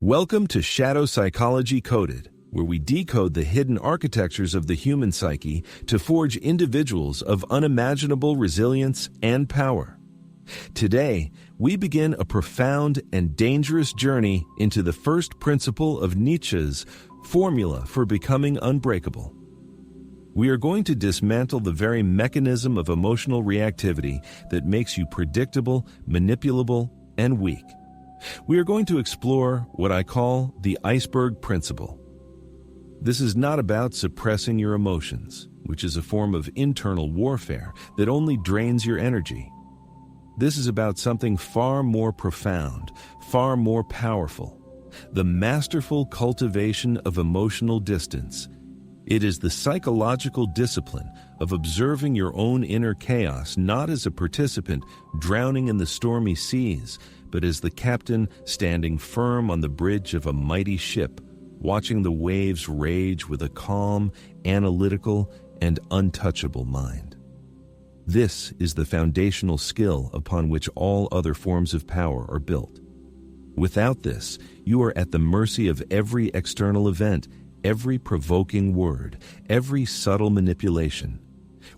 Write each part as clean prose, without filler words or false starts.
Welcome to Shadow Psychology Coded, where we decode the hidden architectures of the human psyche to forge individuals of unimaginable resilience and power. Today, we begin a profound and dangerous journey into the first principle of Nietzsche's formula for becoming unbreakable. We are going to dismantle the very mechanism of emotional reactivity that makes you predictable, manipulable, and weak. We are going to explore what I call the iceberg principle. This is not about suppressing your emotions, which is a form of internal warfare that only drains your energy. This is about something far more profound, far more powerful, the masterful cultivation of emotional distance. It is the psychological discipline of observing your own inner chaos not as a participant drowning in the stormy seas, but as the captain standing firm on the bridge of a mighty ship, watching the waves rage with a calm, analytical, and untouchable mind. This is the foundational skill upon which all other forms of power are built. Without this, you are at the mercy of every external event, every provoking word, every subtle manipulation.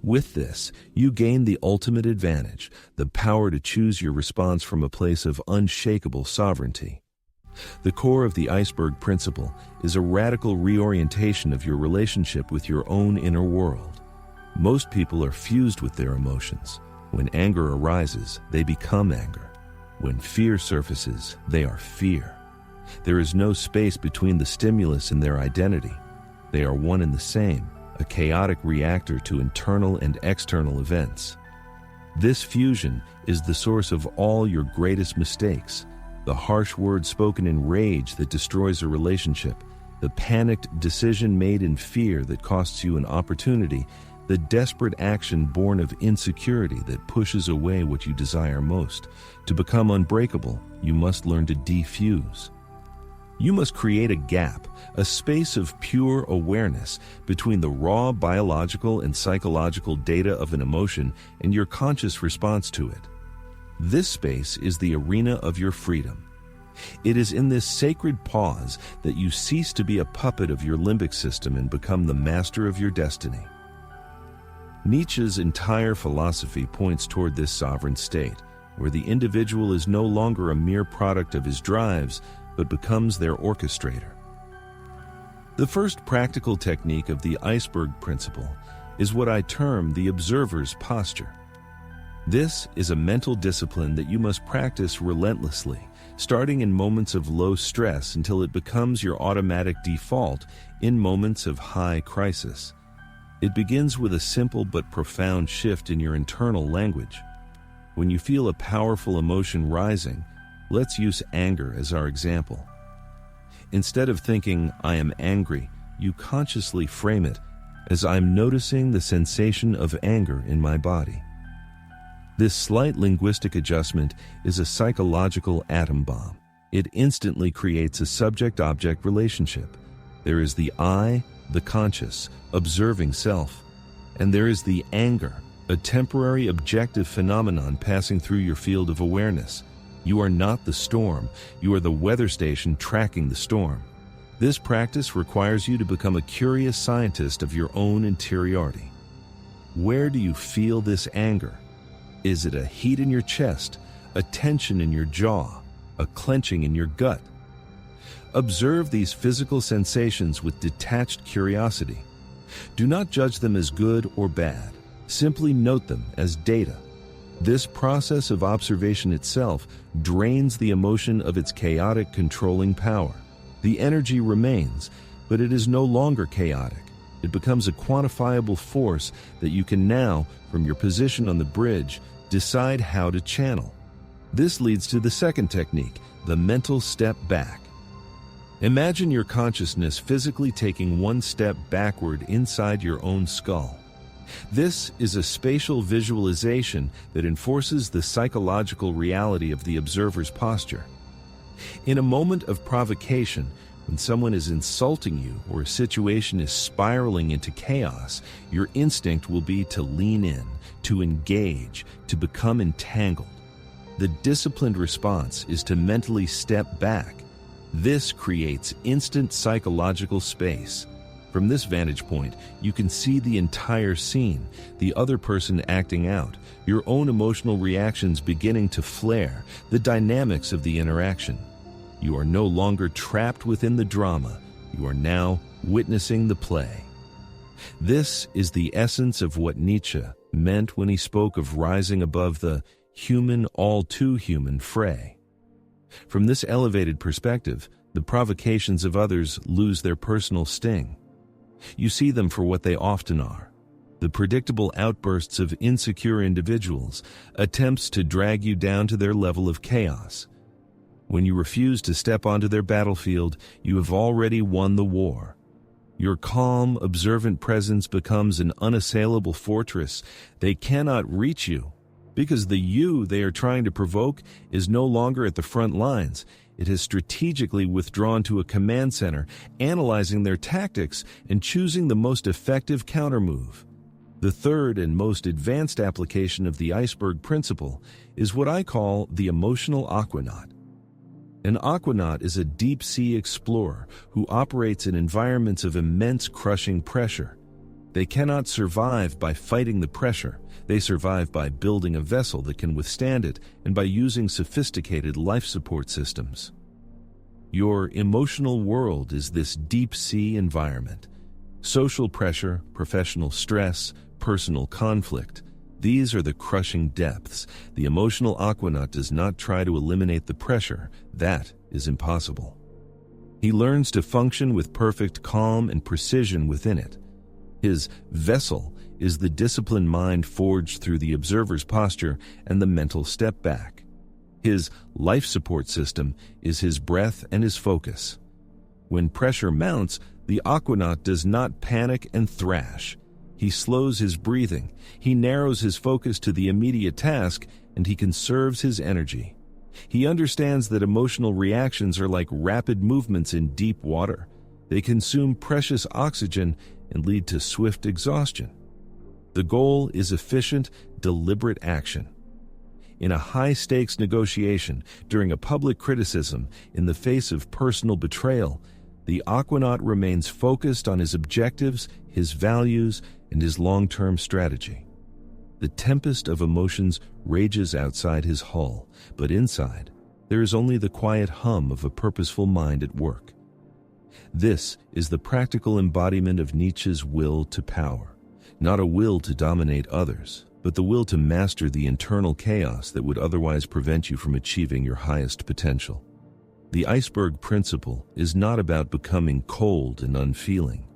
With this, you gain the ultimate advantage, the power to choose your response from a place of unshakable sovereignty. The core of the iceberg principle is a radical reorientation of your relationship with your own inner world. Most people are fused with their emotions. When anger arises, they become anger. When fear surfaces, they are fear. There is no space between the stimulus and their identity. They are one and the same, a chaotic reactor to internal and external events. This fusion is the source of all your greatest mistakes, the harsh word spoken in rage that destroys a relationship, the panicked decision made in fear that costs you an opportunity, the desperate action born of insecurity that pushes away what you desire most. To become unbreakable, you must learn to defuse. You must create a gap, a space of pure awareness between the raw biological and psychological data of an emotion and your conscious response to it. This space is the arena of your freedom. It is in this sacred pause that you cease to be a puppet of your limbic system and become the master of your destiny. Nietzsche's entire philosophy points toward this sovereign state, where the individual is no longer a mere product of his drives, but becomes their orchestrator. The first practical technique of the iceberg principle is what I term the observer's posture. This is a mental discipline that you must practice relentlessly, starting in moments of low stress until it becomes your automatic default in moments of high crisis. It begins with a simple but profound shift in your internal language. When you feel a powerful emotion rising, let's use anger as our example. Instead of thinking, "I am angry," you consciously frame it as "I'm noticing the sensation of anger in my body." This slight linguistic adjustment is a psychological atom bomb. It instantly creates a subject-object relationship. There is the I, the conscious, observing self, and there is the anger, a temporary objective phenomenon passing through your field of awareness. You are not the storm, you are the weather station tracking the storm. This practice requires you to become a curious scientist of your own interiority. Where do you feel this anger? Is it a heat in your chest, a tension in your jaw, a clenching in your gut? Observe these physical sensations with detached curiosity. Do not judge them as good or bad. Simply note them as data. This process of observation itself drains the emotion of its chaotic controlling power. The energy remains, but it is no longer chaotic. It becomes a quantifiable force that you can now, from your position on the bridge, decide how to channel. This leads to the second technique, the mental step back. Imagine your consciousness physically taking one step backward inside your own skull. This is a spatial visualization that enforces the psychological reality of the observer's posture. In a moment of provocation, when someone is insulting you or a situation is spiraling into chaos, your instinct will be to lean in, to engage, to become entangled. The disciplined response is to mentally step back. This creates instant psychological space. From this vantage point, you can see the entire scene, the other person acting out, your own emotional reactions beginning to flare, the dynamics of the interaction. You are no longer trapped within the drama. You are now witnessing the play. This is the essence of what Nietzsche meant when he spoke of rising above the human, all too human fray. From this elevated perspective, the provocations of others lose their personal sting. You see them for what they often are: the predictable outbursts of insecure individuals, attempts to drag you down to their level of chaos. When you refuse to step onto their battlefield, you have already won the war. Your calm, observant presence becomes an unassailable fortress. They cannot reach you, because the you they are trying to provoke is no longer at the front lines. It has strategically withdrawn to a command center, analyzing their tactics and choosing the most effective countermove. The third and most advanced application of the iceberg principle is what I call the emotional aquanaut. An aquanaut is a deep-sea explorer who operates in environments of immense crushing pressure. They cannot survive by fighting the pressure. They survive by building a vessel that can withstand it and by using sophisticated life support systems. Your emotional world is this deep-sea environment. Social pressure, professional stress, personal conflict. These are the crushing depths. The emotional aquanaut does not try to eliminate the pressure. That is impossible. He learns to function with perfect calm and precision within it. His vessel is the disciplined mind forged through the observer's posture and the mental step back. His life support system is his breath and his focus. When pressure mounts, the aquanaut does not panic and thrash. He slows his breathing, he narrows his focus to the immediate task, and he conserves his energy. He understands that emotional reactions are like rapid movements in deep water. They consume precious oxygen and lead to swift exhaustion. The goal is efficient, deliberate action. In a high-stakes negotiation, during a public criticism, in the face of personal betrayal, the aquanaut remains focused on his objectives, his values, and his long-term strategy. The tempest of emotions rages outside his hull, but inside, there is only the quiet hum of a purposeful mind at work. This is the practical embodiment of Nietzsche's will to power, not a will to dominate others, but the will to master the internal chaos that would otherwise prevent you from achieving your highest potential. The iceberg principle is not about becoming cold and unfeeling.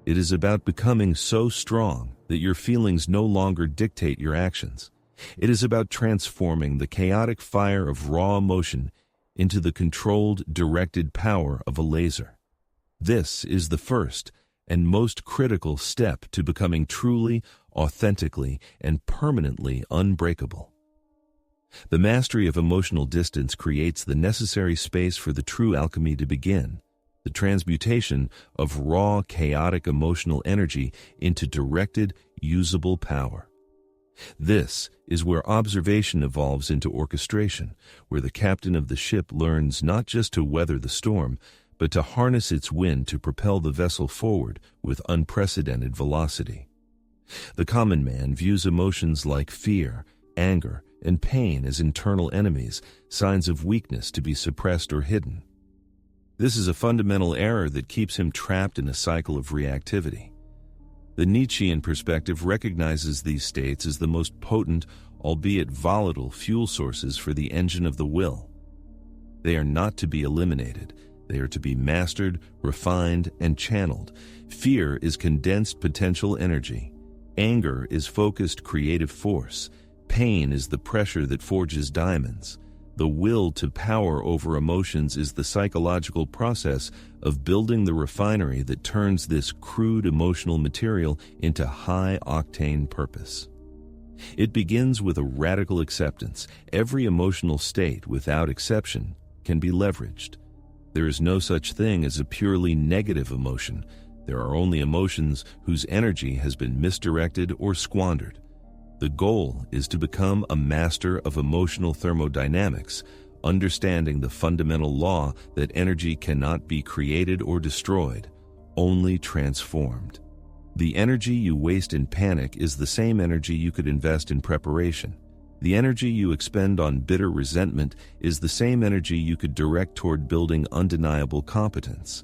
It is about becoming so strong that your feelings no longer dictate your actions. It is about transforming the chaotic fire of raw emotion into the controlled, directed power of a laser. This is the first and most critical step to becoming truly, authentically, and permanently unbreakable. The mastery of emotional distance creates the necessary space for the true alchemy to begin, the transmutation of raw, chaotic emotional energy into directed, usable power. This is where observation evolves into orchestration, where the captain of the ship learns not just to weather the storm, but to harness its wind to propel the vessel forward with unprecedented velocity. The common man views emotions like fear, anger, and pain as internal enemies, signs of weakness to be suppressed or hidden. This is a fundamental error that keeps him trapped in a cycle of reactivity. The Nietzschean perspective recognizes these states as the most potent, albeit volatile, fuel sources for the engine of the will. They are not to be eliminated. They are to be mastered, refined, and channeled. Fear is condensed potential energy. Anger is focused creative force. Pain is the pressure that forges diamonds. The will to power over emotions is the psychological process of building the refinery that turns this crude emotional material into high-octane purpose. It begins with a radical acceptance. Every emotional state, without exception, can be leveraged. There is no such thing as a purely negative emotion. There are only emotions whose energy has been misdirected or squandered. The goal is to become a master of emotional thermodynamics, understanding the fundamental law that energy cannot be created or destroyed, only transformed. The energy you waste in panic is the same energy you could invest in preparation. The energy you expend on bitter resentment is the same energy you could direct toward building undeniable competence.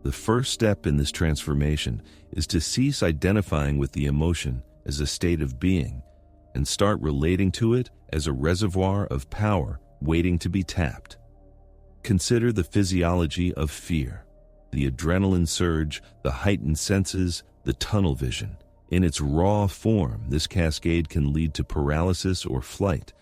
The first step in this transformation is to cease identifying with the emotion as a state of being and start relating to it as a reservoir of power waiting to be tapped. Consider the physiology of fear, the adrenaline surge, the heightened senses, the tunnel vision. In its raw form, this cascade can lead to paralysis or flight.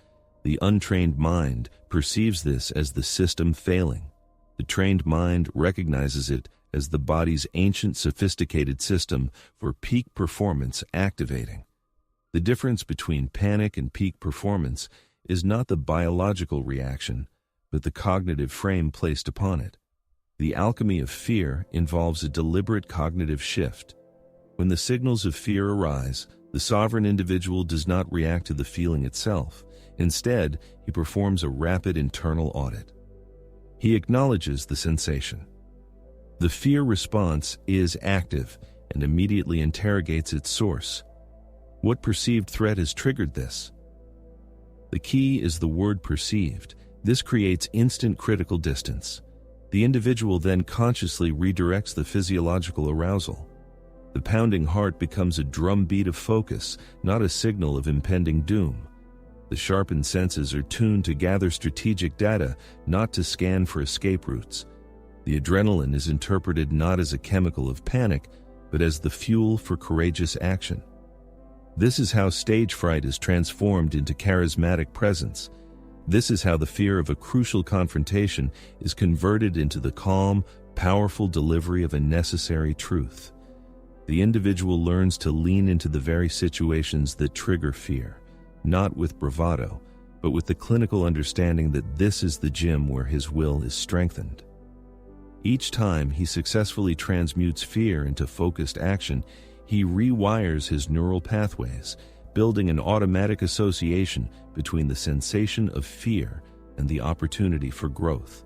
The untrained mind perceives this as the system failing. The trained mind recognizes it as the body's ancient sophisticated system for peak performance activating. The difference between panic and peak performance is not the biological reaction, but the cognitive frame placed upon it. The alchemy of fear involves a deliberate cognitive shift. When the signals of fear arise, the sovereign individual does not react to the feeling itself. Instead, he performs a rapid internal audit. He acknowledges the sensation. The fear response is active and immediately interrogates its source. What perceived threat has triggered this? The key is the word perceived. This creates instant critical distance. The individual then consciously redirects the physiological arousal. The pounding heart becomes a drumbeat of focus, not a signal of impending doom. The sharpened senses are tuned to gather strategic data, not to scan for escape routes. The adrenaline is interpreted not as a chemical of panic, but as the fuel for courageous action. This is how stage fright is transformed into charismatic presence. This is how the fear of a crucial confrontation is converted into the calm, powerful delivery of a necessary truth. The individual learns to lean into the very situations that trigger fear, not with bravado, but with the clinical understanding that this is the gym where his will is strengthened. Each time he successfully transmutes fear into focused action, he rewires his neural pathways, building an automatic association between the sensation of fear and the opportunity for growth.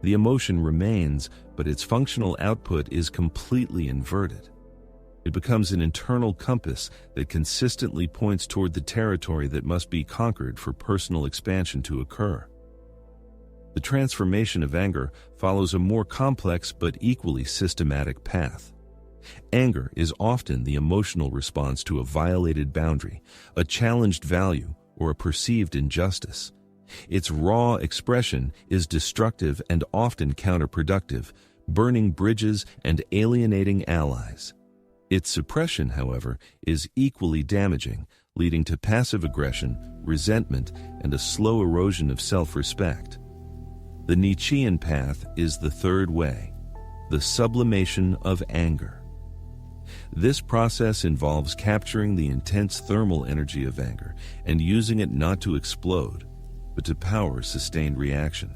The emotion remains, but its functional output is completely inverted. It becomes an internal compass that consistently points toward the territory that must be conquered for personal expansion to occur. The transformation of anger follows a more complex but equally systematic path. Anger is often the emotional response to a violated boundary, a challenged value, or a perceived injustice. Its raw expression is destructive and often counterproductive, burning bridges and alienating allies. Its suppression, however, is equally damaging, leading to passive aggression, resentment, and a slow erosion of self-respect. The Nietzschean path is the third way, the sublimation of anger. This process involves capturing the intense thermal energy of anger and using it not to explode, but to power sustained reaction.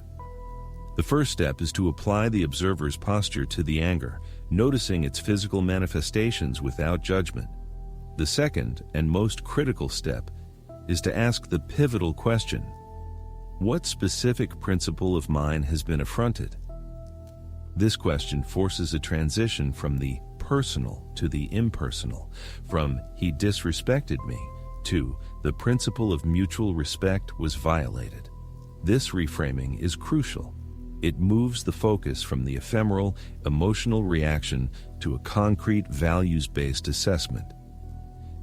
The first step is to apply the observer's posture to the anger, noticing its physical manifestations without judgment. The second and most critical step is to ask the pivotal question: what specific principle of mine has been affronted? This question forces a transition from the personal to the impersonal, from "he disrespected me" to "the principle of mutual respect was violated." This reframing is crucial. It moves the focus from the ephemeral, emotional reaction to a concrete, values-based assessment.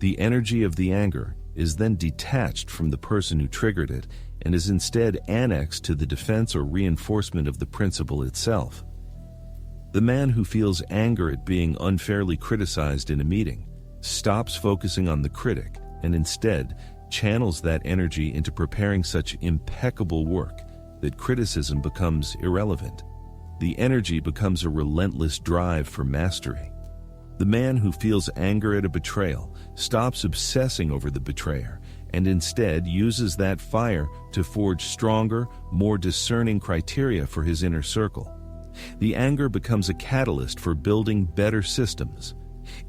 The energy of the anger is then detached from the person who triggered it and is instead annexed to the defense or reinforcement of the principle itself. The man who feels anger at being unfairly criticized in a meeting stops focusing on the critic and instead channels that energy into preparing such impeccable work that criticism becomes irrelevant. The energy becomes a relentless drive for mastery. The man who feels anger at a betrayal stops obsessing over the betrayer and instead uses that fire to forge stronger, more discerning criteria for his inner circle. The anger becomes a catalyst for building better systems.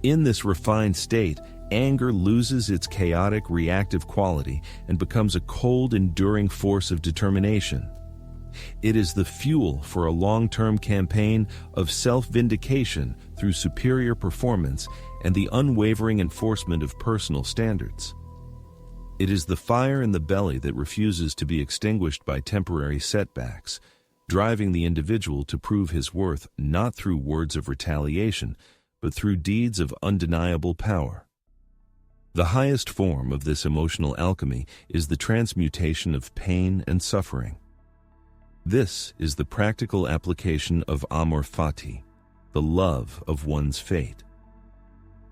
In this refined state, anger loses its chaotic, reactive quality and becomes a cold, enduring force of determination. It is the fuel for a long-term campaign of self-vindication through superior performance and the unwavering enforcement of personal standards. It is the fire in the belly that refuses to be extinguished by temporary setbacks, driving the individual to prove his worth not through words of retaliation, but through deeds of undeniable power. The highest form of this emotional alchemy is the transmutation of pain and suffering. This is the practical application of amor fati, the love of one's fate.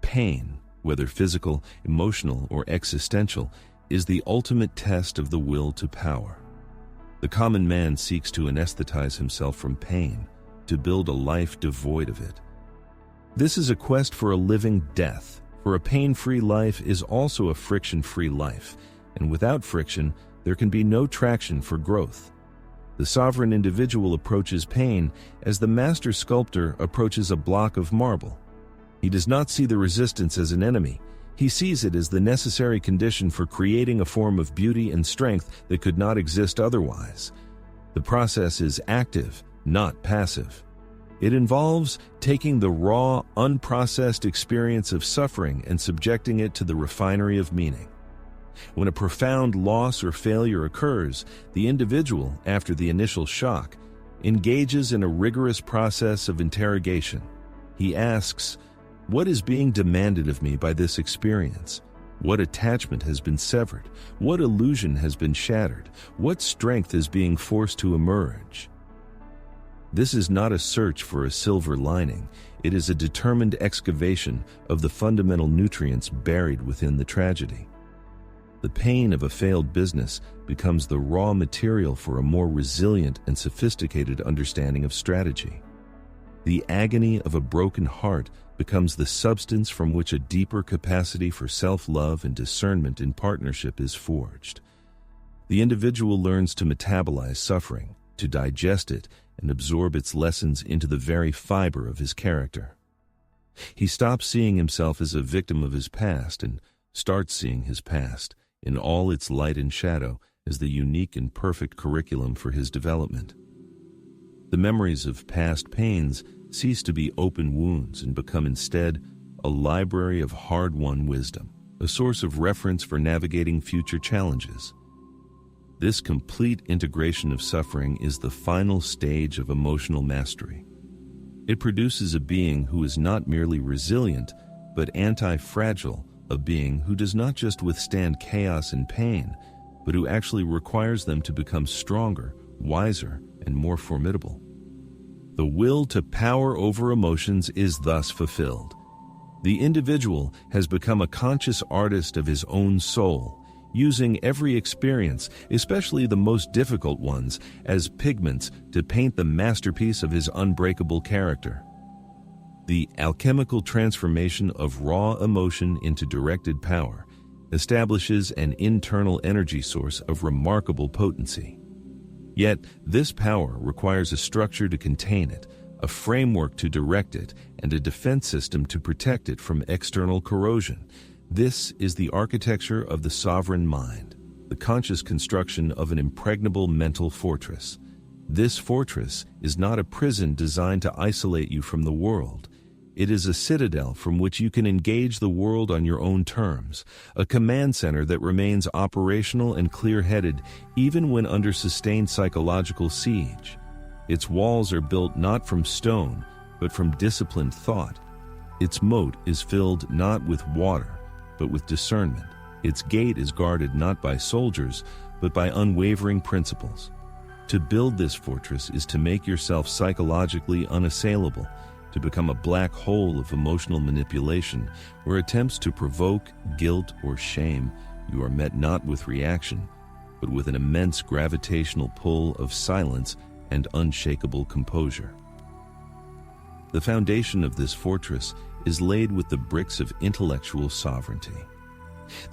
Pain, whether physical, emotional, or existential, is the ultimate test of the will to power. The common man seeks to anesthetize himself from pain, to build a life devoid of it. This is a quest for a living death, for a pain-free life is also a friction-free life, and without friction, there can be no traction for growth. The sovereign individual approaches pain as the master sculptor approaches a block of marble. He does not see the resistance as an enemy. He sees it as the necessary condition for creating a form of beauty and strength that could not exist otherwise. The process is active, not passive. It involves taking the raw, unprocessed experience of suffering and subjecting it to the refinery of meaning. When a profound loss or failure occurs, the individual, after the initial shock, engages in a rigorous process of interrogation. He asks, "What is being demanded of me by this experience? What attachment has been severed? What illusion has been shattered? What strength is being forced to emerge?" This is not a search for a silver lining. It is a determined excavation of the fundamental nutrients buried within the tragedy. The pain of a failed business becomes the raw material for a more resilient and sophisticated understanding of strategy. The agony of a broken heart becomes the substance from which a deeper capacity for self-love and discernment in partnership is forged. The individual learns to metabolize suffering, to digest it, and absorb its lessons into the very fiber of his character. He stops seeing himself as a victim of his past and starts seeing his past, in all its light and shadow, as the unique and perfect curriculum for his development. The memories of past pains cease to be open wounds and become instead a library of hard-won wisdom, a source of reference for navigating future challenges. This complete integration of suffering is the final stage of emotional mastery. It produces a being who is not merely resilient, but anti-fragile, a being who does not just withstand chaos and pain, but who actually requires them to become stronger, wiser, and more formidable. The will to power over emotions is thus fulfilled. The individual has become a conscious artist of his own soul, using every experience, especially the most difficult ones, as pigments to paint the masterpiece of his unbreakable character. The alchemical transformation of raw emotion into directed power establishes an internal energy source of remarkable potency. Yet, this power requires a structure to contain it, a framework to direct it, and a defense system to protect it from external corrosion. This is the architecture of the sovereign mind, the conscious construction of an impregnable mental fortress. This fortress is not a prison designed to isolate you from the world. It is a citadel from which you can engage the world on your own terms, a command center that remains operational and clear-headed even when under sustained psychological siege. Its walls are built not from stone, but from disciplined thought. Its moat is filled not with water, but with discernment. Its gate is guarded not by soldiers, but by unwavering principles. To build this fortress is to make yourself psychologically unassailable, to become a black hole of emotional manipulation, where attempts to provoke guilt or shame, you are met not with reaction, but with an immense gravitational pull of silence and unshakable composure. The foundation of this fortress is laid with the bricks of intellectual sovereignty.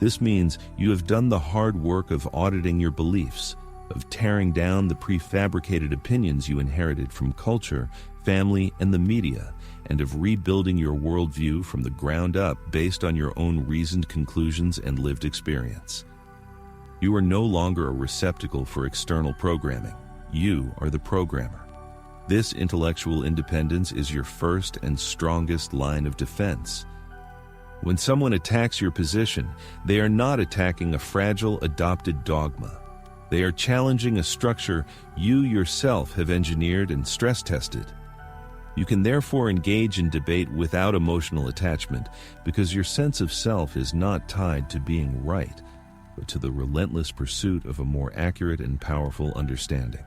This means you have done the hard work of auditing your beliefs, of tearing down the prefabricated opinions you inherited from culture, family, and the media, and of rebuilding your worldview from the ground up based on your own reasoned conclusions and lived experience. You are no longer a receptacle for external programming. You are the programmer. This intellectual independence is your first and strongest line of defense. When someone attacks your position, they are not attacking a fragile, adopted dogma. They are challenging a structure you yourself have engineered and stress-tested. You can therefore engage in debate without emotional attachment because your sense of self is not tied to being right, but to the relentless pursuit of a more accurate and powerful understanding.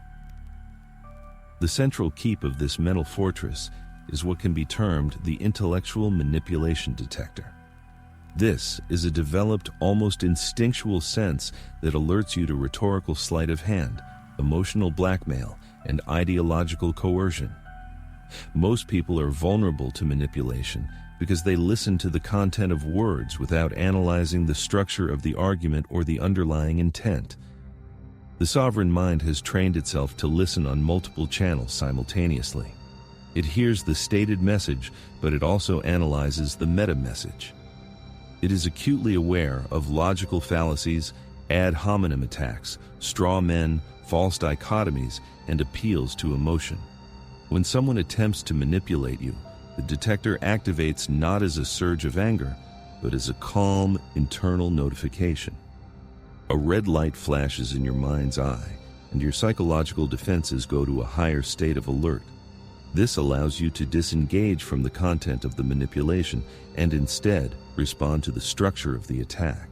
The central keep of this mental fortress is what can be termed the intellectual manipulation detector. This is a developed, almost instinctual sense that alerts you to rhetorical sleight of hand, emotional blackmail, and ideological coercion. Most people are vulnerable to manipulation because they listen to the content of words without analyzing the structure of the argument or the underlying intent. The sovereign mind has trained itself to listen on multiple channels simultaneously. It hears the stated message, but it also analyzes the meta-message. It is acutely aware of logical fallacies, ad hominem attacks, straw men, false dichotomies, and appeals to emotion. When someone attempts to manipulate you, the detector activates not as a surge of anger, but as a calm, internal notification. A red light flashes in your mind's eye, and your psychological defenses go to a higher state of alert. This allows you to disengage from the content of the manipulation and instead respond to the structure of the attack.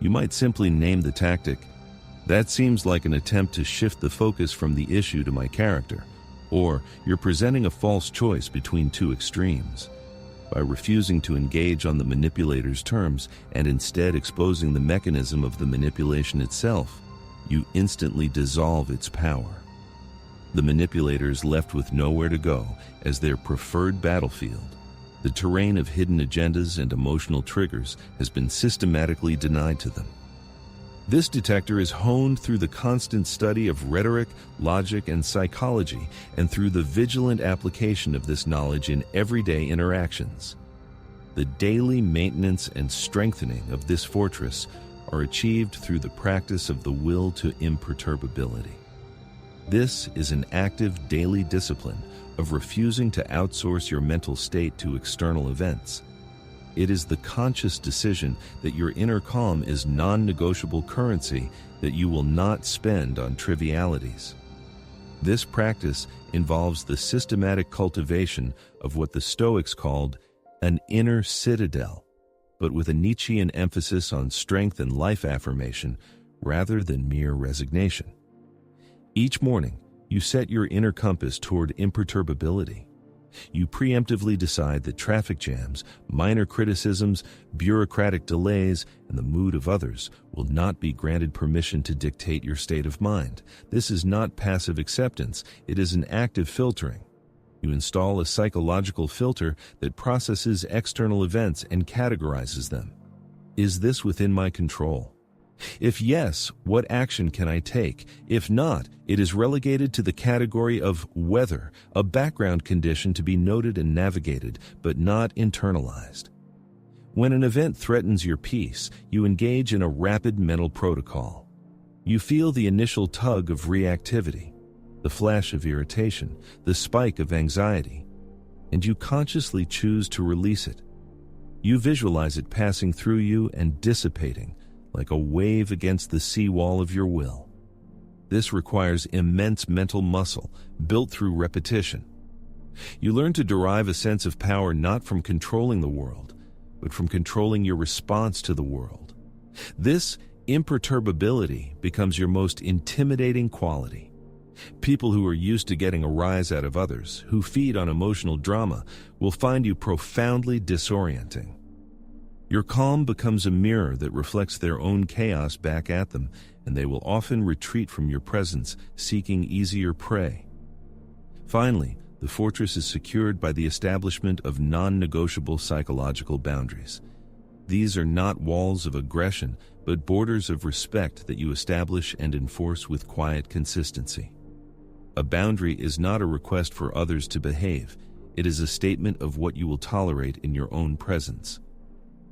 You might simply name the tactic, "That seems like an attempt to shift the focus from the issue to my character," or "You're presenting a false choice between two extremes." By refusing to engage on the manipulator's terms and instead exposing the mechanism of the manipulation itself, you instantly dissolve its power. The manipulator is left with nowhere to go as their preferred battlefield. The terrain of hidden agendas and emotional triggers has been systematically denied to them. This detector is honed through the constant study of rhetoric, logic, and psychology, and through the vigilant application of this knowledge in everyday interactions. The daily maintenance and strengthening of this fortress are achieved through the practice of the will to imperturbability. This is an active daily discipline of refusing to outsource your mental state to external events. It is the conscious decision that your inner calm is non-negotiable currency that you will not spend on trivialities. This practice involves the systematic cultivation of what the Stoics called an inner citadel, but with a Nietzschean emphasis on strength and life affirmation rather than mere resignation. Each morning, you set your inner compass toward imperturbability. You preemptively decide that traffic jams, minor criticisms, bureaucratic delays, and the mood of others will not be granted permission to dictate your state of mind. This is not passive acceptance, it is an active filtering. You install a psychological filter that processes external events and categorizes them. Is this within my control? If yes, what action can I take? If not, it is relegated to the category of weather, a background condition to be noted and navigated, but not internalized. When an event threatens your peace, you engage in a rapid mental protocol. You feel the initial tug of reactivity, the flash of irritation, the spike of anxiety, and you consciously choose to release it. You visualize it passing through you and dissipating, like a wave against the seawall of your will. This requires immense mental muscle, built through repetition. You learn to derive a sense of power not from controlling the world, but from controlling your response to the world. This imperturbability becomes your most intimidating quality. People who are used to getting a rise out of others, who feed on emotional drama, will find you profoundly disorienting. Your calm becomes a mirror that reflects their own chaos back at them, and they will often retreat from your presence, seeking easier prey. Finally, the fortress is secured by the establishment of non-negotiable psychological boundaries. These are not walls of aggression, but borders of respect that you establish and enforce with quiet consistency. A boundary is not a request for others to behave. It is a statement of what you will tolerate in your own presence.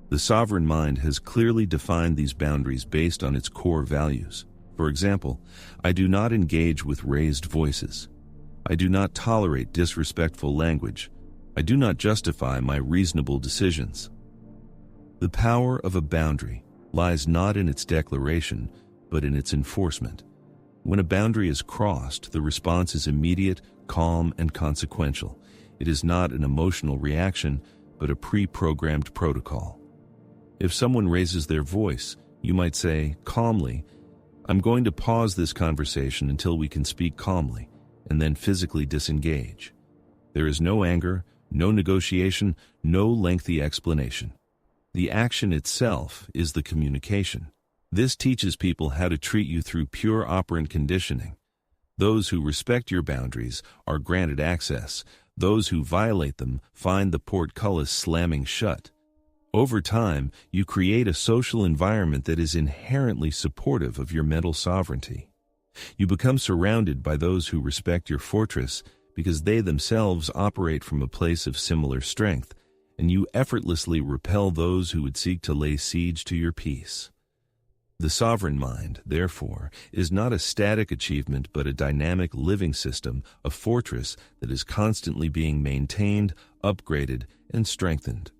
The sovereign mind has clearly defined these boundaries based on its core values: For example, I do not engage with raised voices. I do not tolerate disrespectful language. I do not justify my reasonable decisions. The power of a boundary lies not in its declaration, but in its enforcement. When a boundary is crossed, the response is immediate, calm, and consequential. It is not an emotional reaction, but a pre-programmed protocol. If someone raises their voice, you might say, calmly, "I'm going to pause this conversation until we can speak calmly," and then physically disengage. There is no anger, no negotiation, no lengthy explanation. The action itself is the communication. This teaches people how to treat you through pure operant conditioning. Those who respect your boundaries are granted access. Those who violate them find the portcullis slamming shut. Over time, you create a social environment that is inherently supportive of your mental sovereignty. You become surrounded by those who respect your fortress because they themselves operate from a place of similar strength, and you effortlessly repel those who would seek to lay siege to your peace. The sovereign mind, therefore, is not a static achievement but a dynamic living system, a fortress that is constantly being maintained, upgraded, and strengthened.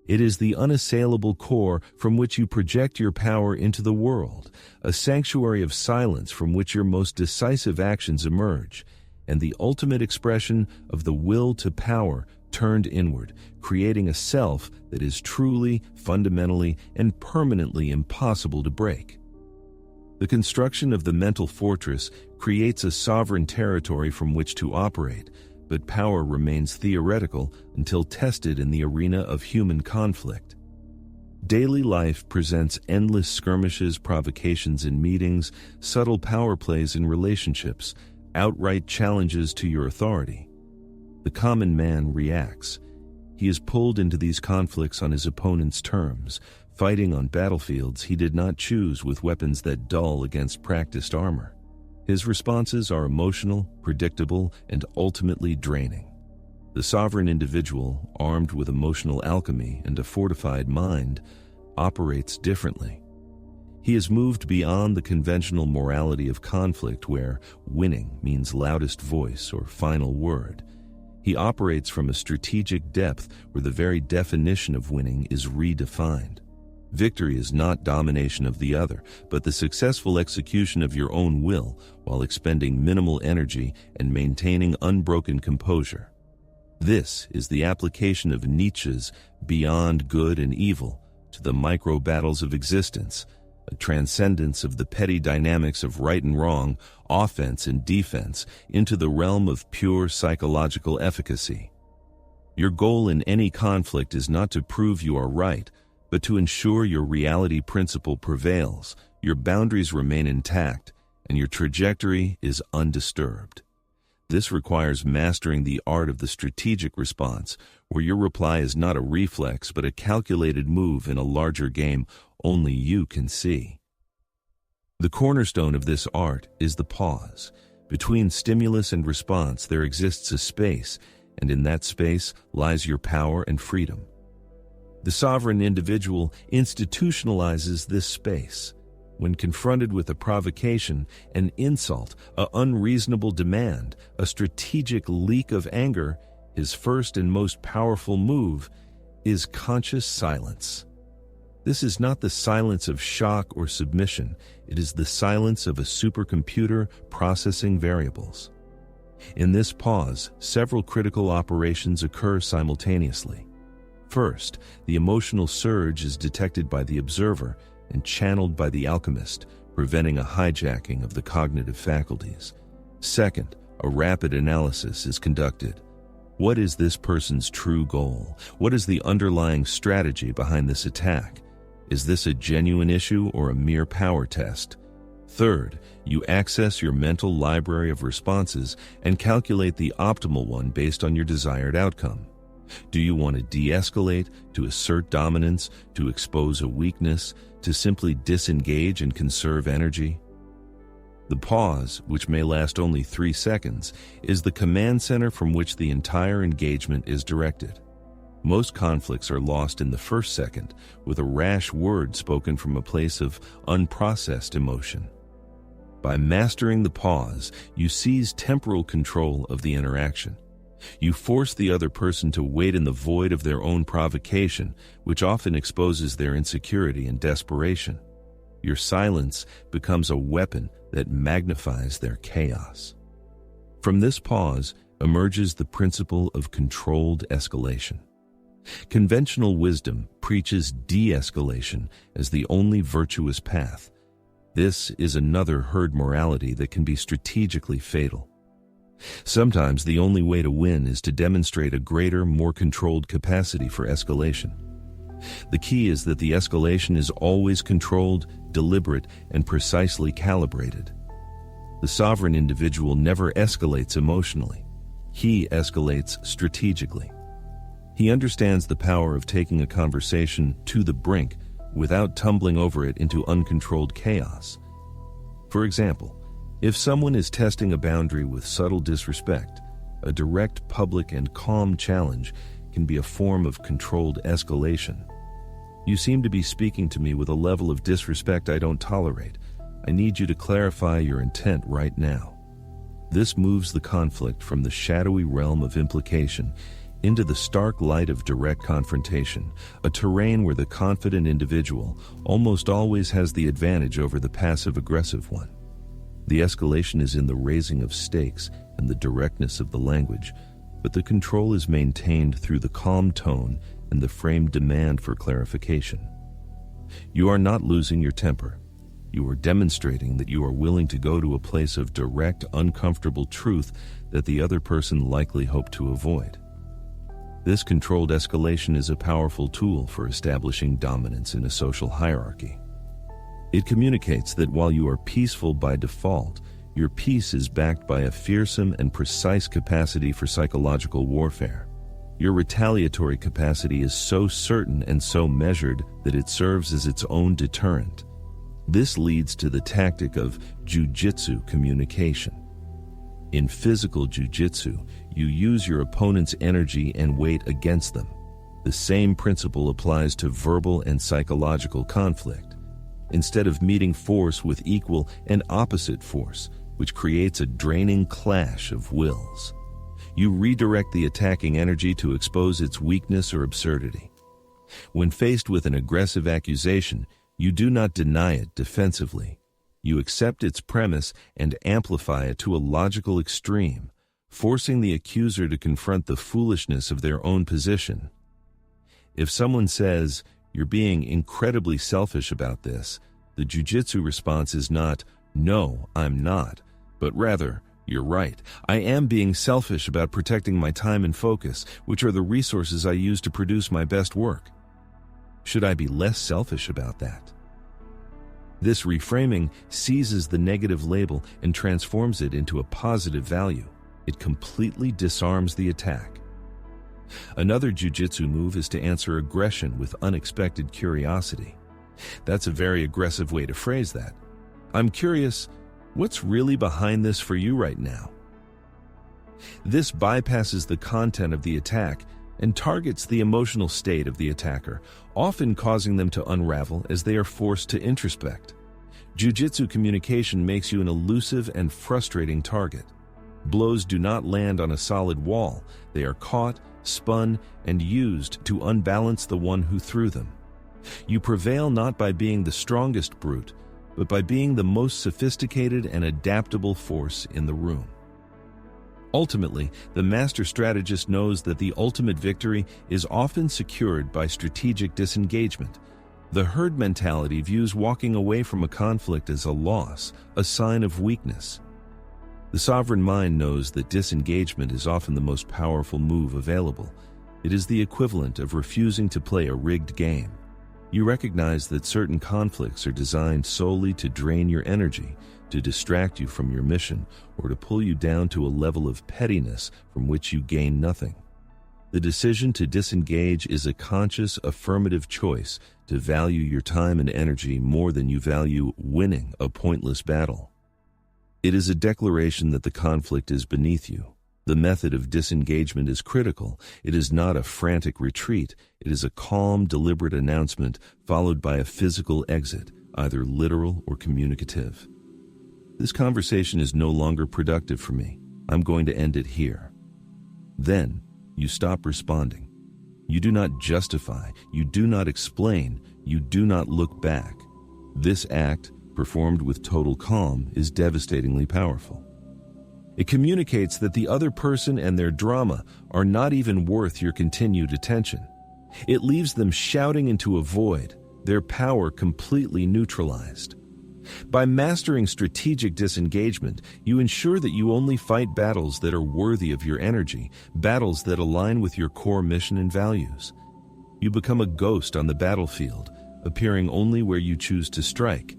It is the unassailable core from which you project your power into the world, a sanctuary of silence from which your most decisive actions emerge, and the ultimate expression of the will to power turned inward, creating a self that is truly, fundamentally, and permanently impossible to break. The construction of the mental fortress creates a sovereign territory from which to operate, but power remains theoretical until tested in the arena of human conflict. Daily life presents endless skirmishes, provocations in meetings, subtle power plays in relationships, outright challenges to your authority. The common man reacts. He is pulled into these conflicts on his opponent's terms, fighting on battlefields he did not choose with weapons that dull against practiced armor. His responses are emotional, predictable, and ultimately draining. The sovereign individual, armed with emotional alchemy and a fortified mind, operates differently. He is moved beyond the conventional morality of conflict where winning means loudest voice or final word. He operates from a strategic depth where the very definition of winning is redefined. Victory is not domination of the other, but the successful execution of your own will while expending minimal energy and maintaining unbroken composure. This is the application of Nietzsche's beyond good and evil to the micro-battles of existence, a transcendence of the petty dynamics of right and wrong, offense and defense, into the realm of pure psychological efficacy. Your goal in any conflict is not to prove you are right, but to ensure your reality principle prevails, your boundaries remain intact, and your trajectory is undisturbed. This requires mastering the art of the strategic response, where your reply is not a reflex but a calculated move in a larger game only you can see. The cornerstone of this art is the pause. Between stimulus and response there exists a space, and in that space lies your power and freedom. The sovereign individual institutionalizes this space. When confronted with a provocation, an insult, an unreasonable demand, a strategic leak of anger, his first and most powerful move is conscious silence. This is not the silence of shock or submission. It is the silence of a supercomputer processing variables. In this pause, several critical operations occur simultaneously. First, the emotional surge is detected by the observer and channeled by the alchemist, preventing a hijacking of the cognitive faculties. Second, a rapid analysis is conducted. What is this person's true goal? What is the underlying strategy behind this attack? Is this a genuine issue or a mere power test? Third, you access your mental library of responses and calculate the optimal one based on your desired outcome. Do you want to de-escalate, to assert dominance, to expose a weakness, to simply disengage and conserve energy? The pause, which may last only 3 seconds, is the command center from which the entire engagement is directed. Most conflicts are lost in the first second, with a rash word spoken from a place of unprocessed emotion. By mastering the pause, you seize temporal control of the interaction. You force the other person to wait in the void of their own provocation, which often exposes their insecurity and desperation. Your silence becomes a weapon that magnifies their chaos. From this pause emerges the principle of controlled escalation. Conventional wisdom preaches de-escalation as the only virtuous path. This is another herd morality that can be strategically fatal. Sometimes the only way to win is to demonstrate a greater, more controlled capacity for escalation. The key is that the escalation is always controlled, deliberate, and precisely calibrated. The sovereign individual never escalates emotionally. He escalates strategically. He understands the power of taking a conversation to the brink without tumbling over it into uncontrolled chaos. For example, if someone is testing a boundary with subtle disrespect, a direct, public, and calm challenge can be a form of controlled escalation. You seem to be speaking to me with a level of disrespect I don't tolerate. I need you to clarify your intent right now. This moves the conflict from the shadowy realm of implication into the stark light of direct confrontation, a terrain where the confident individual almost always has the advantage over the passive-aggressive one. The escalation is in the raising of stakes and the directness of the language, but the control is maintained through the calm tone and the framed demand for clarification. You are not losing your temper. You are demonstrating that you are willing to go to a place of direct, uncomfortable truth that the other person likely hoped to avoid. This controlled escalation is a powerful tool for establishing dominance in a social hierarchy. It communicates that while you are peaceful by default, your peace is backed by a fearsome and precise capacity for psychological warfare. Your retaliatory capacity is so certain and so measured that it serves as its own deterrent. This leads to the tactic of jujitsu communication. In physical jujitsu, you use your opponent's energy and weight against them. The same principle applies to verbal and psychological conflict. Instead of meeting force with equal and opposite force, which creates a draining clash of wills, you redirect the attacking energy to expose its weakness or absurdity. When faced with an aggressive accusation, you do not deny it defensively. You accept its premise and amplify it to a logical extreme, forcing the accuser to confront the foolishness of their own position. If someone says, "You're being incredibly selfish about this," the jujitsu response is not, "No, I'm not," but rather, "You're right. I am being selfish about protecting my time and focus, which are the resources I use to produce my best work. Should I be less selfish about that?" This reframing seizes the negative label and transforms it into a positive value. It completely disarms the attack. Another jujitsu move is to answer aggression with unexpected curiosity. That's a very aggressive way to phrase that. "I'm curious, what's really behind this for you right now?" This bypasses the content of the attack and targets the emotional state of the attacker, often causing them to unravel as they are forced to introspect. Jiu-jitsu communication makes you an elusive and frustrating target. Blows do not land on a solid wall. They are caught, spun, and used to unbalance the one who threw them. You prevail not by being the strongest brute, but by being the most sophisticated and adaptable force in the room. Ultimately, the master strategist knows that the ultimate victory is often secured by strategic disengagement. The herd mentality views walking away from a conflict as a loss, a sign of weakness. The sovereign mind knows that disengagement is often the most powerful move available. It is the equivalent of refusing to play a rigged game. You recognize that certain conflicts are designed solely to drain your energy, to distract you from your mission, or to pull you down to a level of pettiness from which you gain nothing. The decision to disengage is a conscious, affirmative choice to value your time and energy more than you value winning a pointless battle. It is a declaration that the conflict is beneath you. The method of disengagement is critical. It is not a frantic retreat. It is a calm, deliberate announcement followed by a physical exit, either literal or communicative. This conversation is no longer productive for me. I'm going to end it here. Then, you stop responding. You do not justify, you do not explain, you do not look back. This act, performed with total calm, is devastatingly powerful. It communicates that the other person and their drama are not even worth your continued attention. It leaves them shouting into a void, their power completely neutralized. By mastering strategic disengagement, you ensure that you only fight battles that are worthy of your energy, battles that align with your core mission and values. You become a ghost on the battlefield, appearing only where you choose to strike,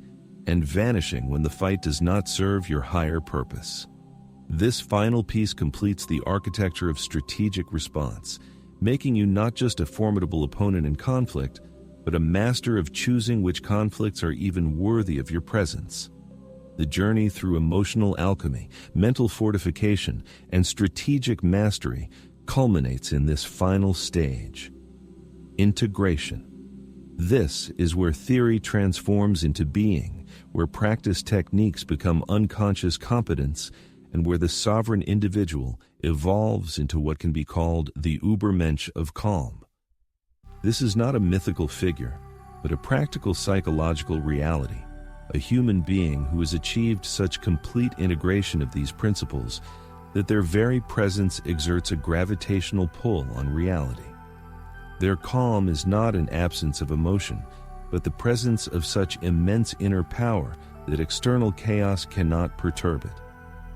and vanishing when the fight does not serve your higher purpose. This final piece completes the architecture of strategic response, making you not just a formidable opponent in conflict, but a master of choosing which conflicts are even worthy of your presence. The journey through emotional alchemy, mental fortification, and strategic mastery culminates in this final stage: integration. This is where theory transforms into being, where practice techniques become unconscious competence, and where the sovereign individual evolves into what can be called the Übermensch of calm. This is not a mythical figure, but a practical psychological reality, a human being who has achieved such complete integration of these principles that their very presence exerts a gravitational pull on reality. Their calm is not an absence of emotion, but the presence of such immense inner power that external chaos cannot perturb it.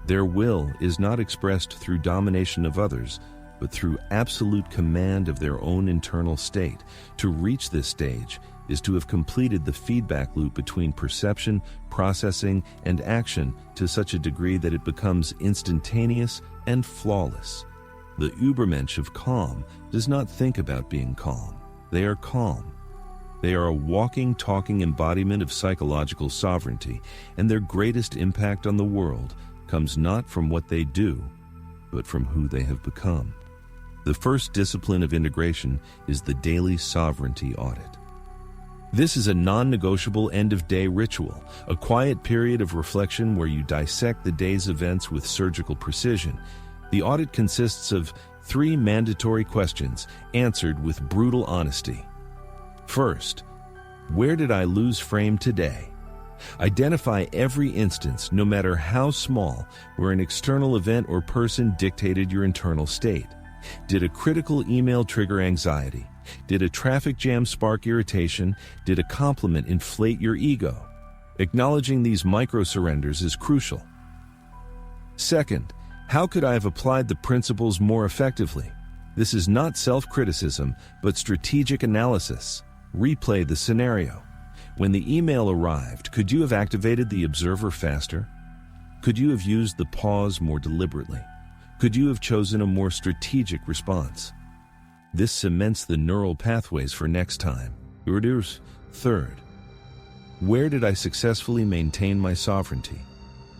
Their will is not expressed through domination of others, but through absolute command of their own internal state. To reach this stage is to have completed the feedback loop between perception, processing, and action to such a degree that it becomes instantaneous and flawless. The Übermensch of calm does not think about being calm. They are calm. They are a walking, talking embodiment of psychological sovereignty, and their greatest impact on the world comes not from what they do, but from who they have become. The first discipline of integration is the daily sovereignty audit. This is a non-negotiable end-of-day ritual, a quiet period of reflection where you dissect the day's events with surgical precision. The audit consists of 3 mandatory questions answered with brutal honesty. First, where did I lose frame today? Identify every instance, no matter how small, where an external event or person dictated your internal state. Did a critical email trigger anxiety? Did a traffic jam spark irritation? Did a compliment inflate your ego? Acknowledging these micro-surrenders is crucial. Second, how could I have applied the principles more effectively? This is not self-criticism, but strategic analysis. Replay the scenario. When the email arrived, could you have activated the observer faster? Could you have used the pause more deliberately? Could you have chosen a more strategic response? This cements the neural pathways for next time. Third, where did I successfully maintain my sovereignty?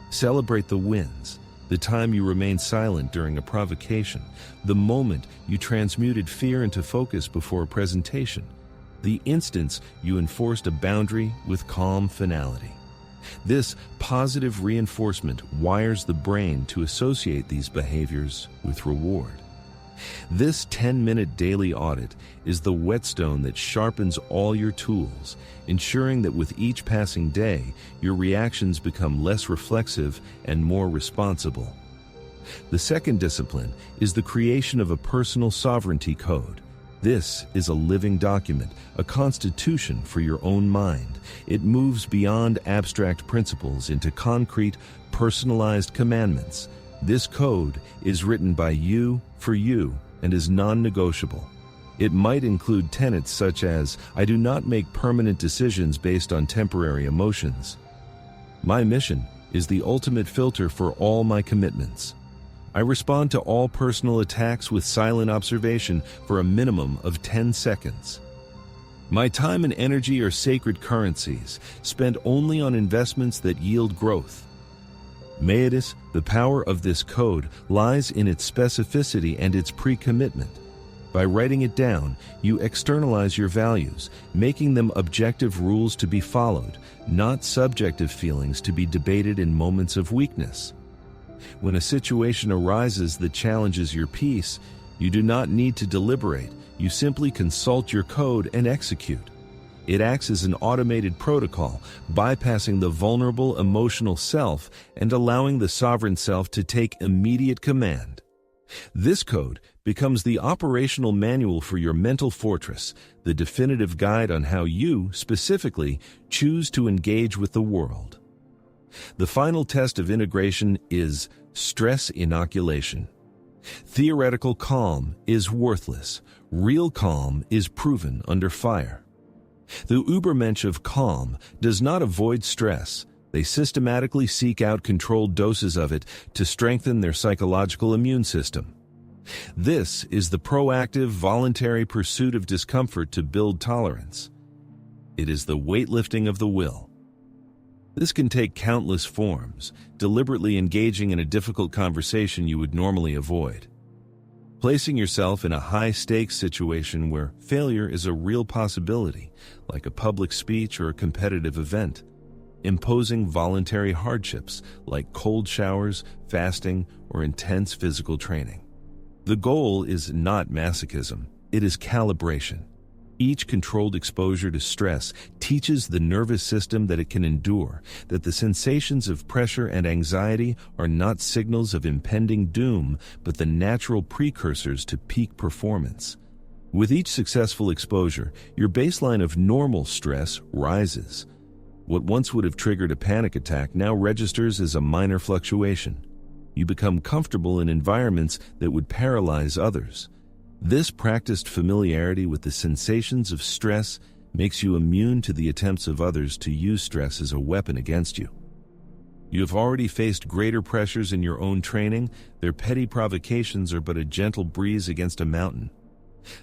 Celebrate the wins, the time you remained silent during a provocation, the moment you transmuted fear into focus before a presentation, the instance you enforced a boundary with calm finality. This positive reinforcement wires the brain to associate these behaviors with reward. This 10-minute daily audit is the whetstone that sharpens all your tools, ensuring that with each passing day, your reactions become less reflexive and more responsible. The second discipline is the creation of a personal sovereignty code. This is a living document, a constitution for your own mind. It moves beyond abstract principles into concrete, personalized commandments. This code is written by you for you and is non-negotiable. It might include tenets such as, I do not make permanent decisions based on temporary emotions. My mission is the ultimate filter for all my commitments. I respond to all personal attacks with silent observation for a minimum of 10 seconds. My time and energy are sacred currencies, spent only on investments that yield growth. The power of this code lies in its specificity and its pre-commitment. By writing it down, you externalize your values, making them objective rules to be followed, not subjective feelings to be debated in moments of weakness. When a situation arises that challenges your peace, you do not need to deliberate. You simply consult your code and execute. It acts as an automated protocol, bypassing the vulnerable emotional self and allowing the sovereign self to take immediate command. This code becomes the operational manual for your mental fortress, the definitive guide on how you, specifically, choose to engage with the world. The final test of integration is stress inoculation. Theoretical calm is worthless. Real calm is proven under fire. The Übermensch of calm does not avoid stress. They systematically seek out controlled doses of it to strengthen their psychological immune system. This is the proactive, voluntary pursuit of discomfort to build tolerance. It is the weightlifting of the will. This can take countless forms, deliberately engaging in a difficult conversation you would normally avoid. Placing yourself in a high-stakes situation where failure is a real possibility, like a public speech or a competitive event. Imposing voluntary hardships, like cold showers, fasting, or intense physical training. The goal is not masochism, it is calibration. Each controlled exposure to stress teaches the nervous system that it can endure, that the sensations of pressure and anxiety are not signals of impending doom, but the natural precursors to peak performance. With each successful exposure, your baseline of normal stress rises. What once would have triggered a panic attack now registers as a minor fluctuation. You become comfortable in environments that would paralyze others. This practiced familiarity with the sensations of stress makes you immune to the attempts of others to use stress as a weapon against you. You have already faced greater pressures in your own training. Their petty provocations are but a gentle breeze against a mountain.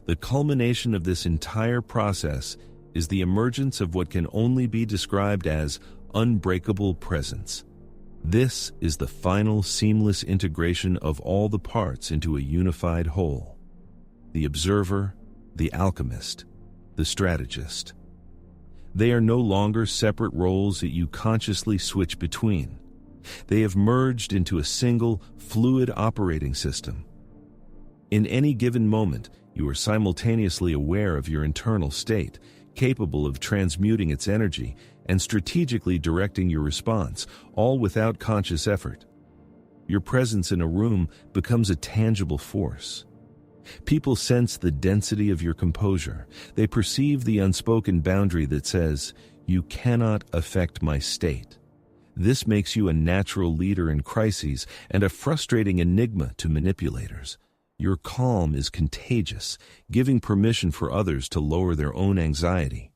The culmination of this entire process is the emergence of what can only be described as unbreakable presence. This is the final seamless integration of all the parts into a unified whole. The observer, the alchemist, the strategist. They are no longer separate roles that you consciously switch between. They have merged into a single, fluid operating system. In any given moment, you are simultaneously aware of your internal state, capable of transmuting its energy and strategically directing your response, all without conscious effort. Your presence in a room becomes a tangible force. People sense the density of your composure. They perceive the unspoken boundary that says, "You cannot affect my state." This makes you a natural leader in crises and a frustrating enigma to manipulators. Your calm is contagious, giving permission for others to lower their own anxiety.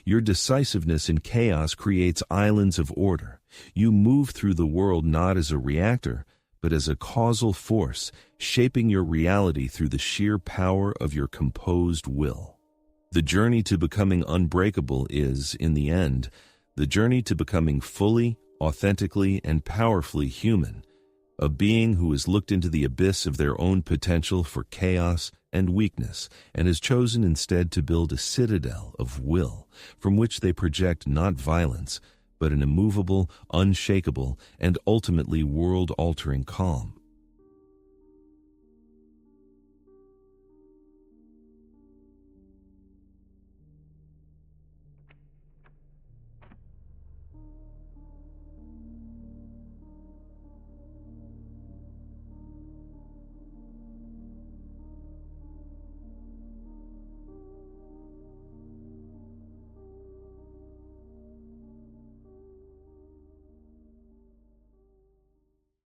Your decisiveness in chaos creates islands of order. You move through the world not as a reactor, but as a causal force, shaping your reality through the sheer power of your composed will. The journey to becoming unbreakable is, in the end, the journey to becoming fully, authentically, and powerfully human, a being who has looked into the abyss of their own potential for chaos and weakness and has chosen instead to build a citadel of will from which they project not violence, but an immovable, unshakable, and ultimately world-altering calm.